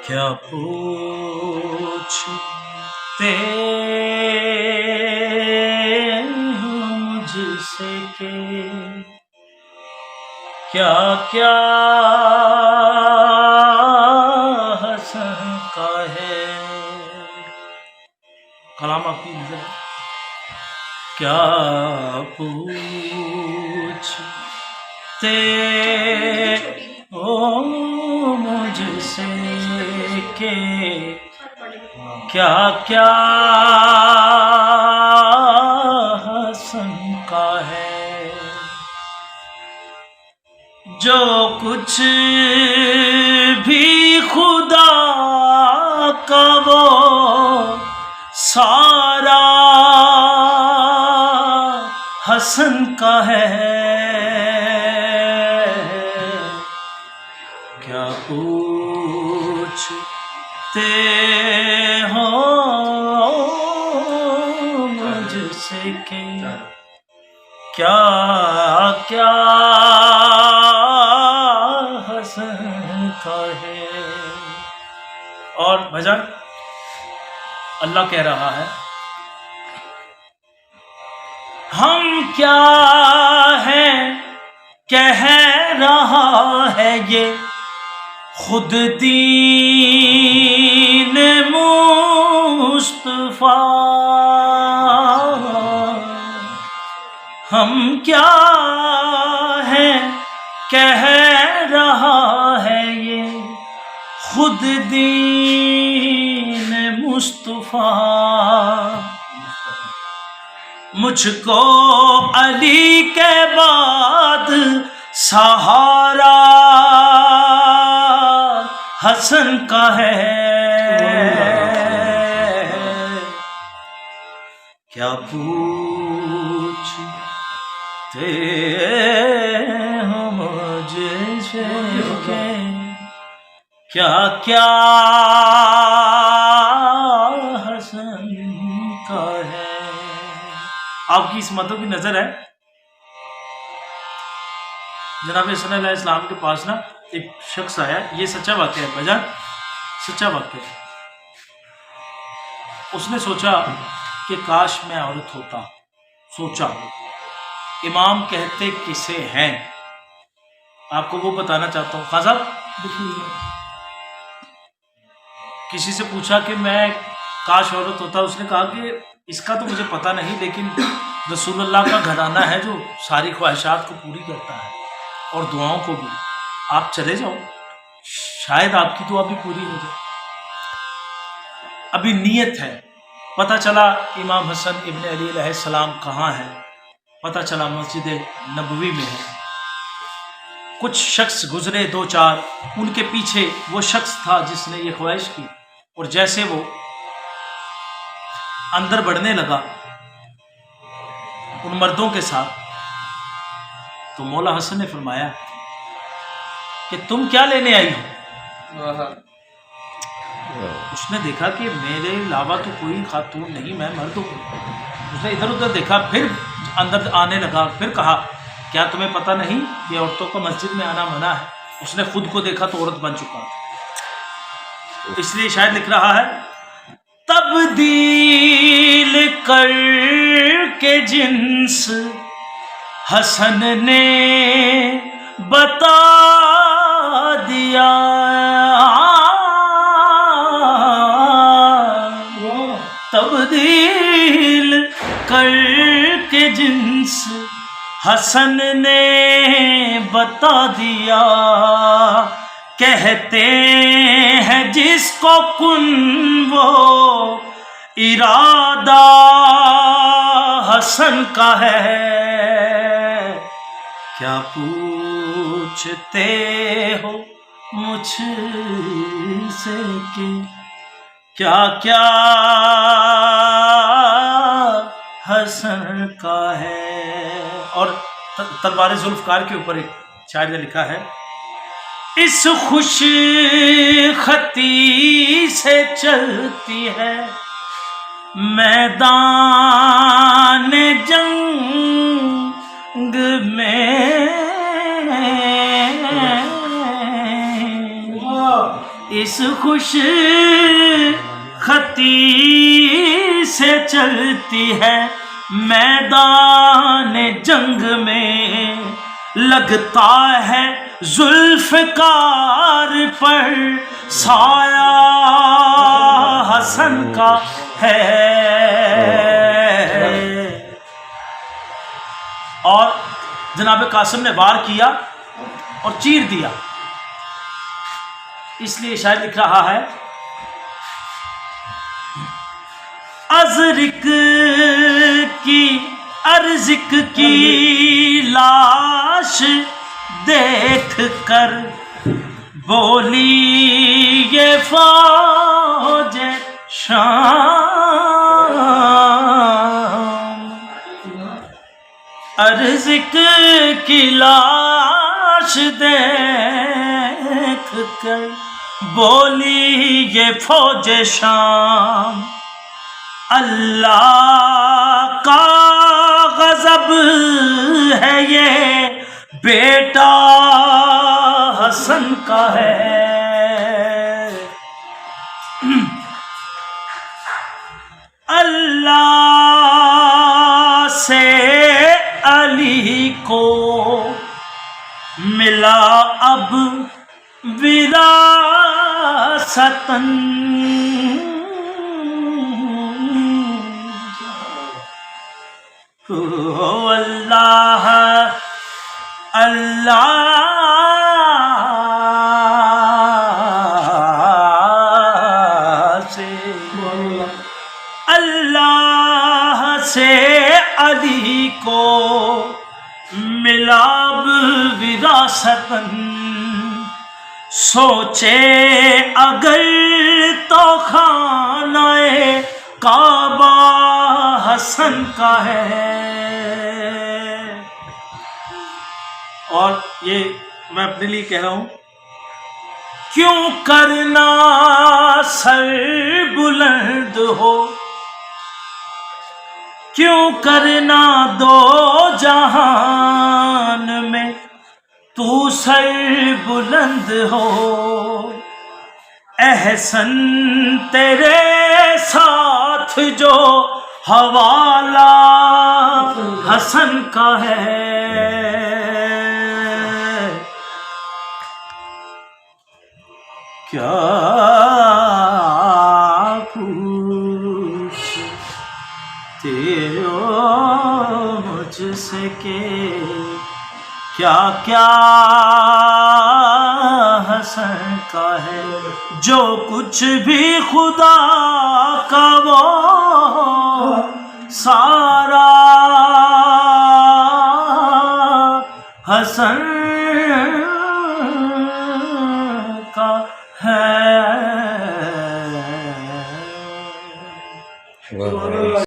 کیا پوچھتے ہو مجھ سے کہ کیا کیا حسن کا ہے. کلام آپ کی نظر ہے. کیا پوچھتے ہو مجھ سے کہ کیا کیا حسن کا ہے. جو کچھ بھی خدا کا وہ سارا حسن کا ہے. کیا پوچھتے ہو مجھ سے کہ کیا کیا حسن کا ہے. اور بھجن اللہ کہہ رہا ہے ہم کیا ہیں کہہ رہا ہے یہ خود دین مصطفیٰ. ہم کیا ہیں کہہ رہا ہے یہ خود دین مصطفیٰ. مجھ کو علی کے بعد سہارا حسن کا ہے. کیا پوچھتے ہو مجھ سے کہ کیا کیا حسن کا ہے. آپ کی اس متوں کی نظر ہے. جناب صلی اللہ علیہ وسلم کے پاس نا ایک شخص آیا. یہ سچا واقعہ ہے بھجن, سچا واقعہ ہے. اس نے سوچا کہ کاش میں عورت ہوتا. سوچا امام کہتے کسے ہیں. آپ کو وہ بتانا چاہتا ہوں. خان صاحب کسی سے پوچھا کہ میں کاش عورت ہوتا. اس نے کہا کہ اس کا تو مجھے پتہ نہیں, لیکن رسول اللہ کا گھرانہ ہے جو ساری خواہشات کو پوری کرتا ہے اور دعاؤں کو بھی. آپ چلے جاؤ, شاید آپ کی دعا بھی پوری ہو جائے. ابھی نیت ہے. پتہ چلا امام حسن ابن علی علیہ السلام کہاں ہے. پتہ چلا مسجد نبوی میں ہے. کچھ شخص گزرے دو چار, ان کے پیچھے وہ شخص تھا جس نے یہ خواہش کی. اور جیسے وہ اندر بڑھنے لگا ان مردوں کے ساتھ, تو مولا حسن نے فرمایا کہ تم کیا لینے آئی ہو. اس نے دیکھا کہ میرے علاوہ تو کوئی خاتون نہیں, میں مرد ہوں. اس نے ادھر ادھر دیکھا, پھر اندر آنے لگا. پھر کہا کیا تمہیں پتہ نہیں کہ عورتوں کو مسجد میں آنا منع ہے. اس نے خود کو دیکھا تو عورت بن چکا تھا. اس لیے شاید لکھ رہا ہے تبدیل کر کے جنس حسن نے بتا دیا. تبدیل کر کے جنس حسن نے بتا دیا. کہتے ہیں جس کو کن وہ ارادہ حسن کا ہے. کیا پوچھتے ہو مجھ سے کہ کیا کیا حسن کا ہے. اور تلوار ذوالفقار کے اوپر ایک شاعر نے لکھا ہے اس خوش خطی سے چلتی ہے میدان جنگ میں کس خوش خطی سے چلتی ہے میدان جنگ میں، لگتا ہے ذوالفقار پر سایہ حسن کا ہے۔ اور جناب قاسم نے وار کیا اور چیر دیا، اس لیے شاعر لکھ رہا ہے ازرق کی لاش دیکھ کر بولی یہ فوج شام، ازرق کی لاش دیکھ کر بولی یہ فوج شام، اللہ کا غضب ہے یہ بیٹا حسن کا ہے۔ اللہ سے علی کو ملا اب وراثتاً، اللہ سے علی کو ملا وراثتاً، سوچے اگر تو خانہ کعبہ حسن کا ہے۔ اور یہ میں اپنے لیے کہہ رہا ہوں، کیوں کرنا سر بلند ہو، کیوں کرنا دو جہان میں تو سر بلند ہو، احسن تیرے ساتھ جو حوالہ حسن کا ہے۔ کیا پوچھتے ہو مجھ سے کہ کیا کیا حسن کا ہے، جو کچھ بھی خدا کا وہ سارا حسن کا ہے۔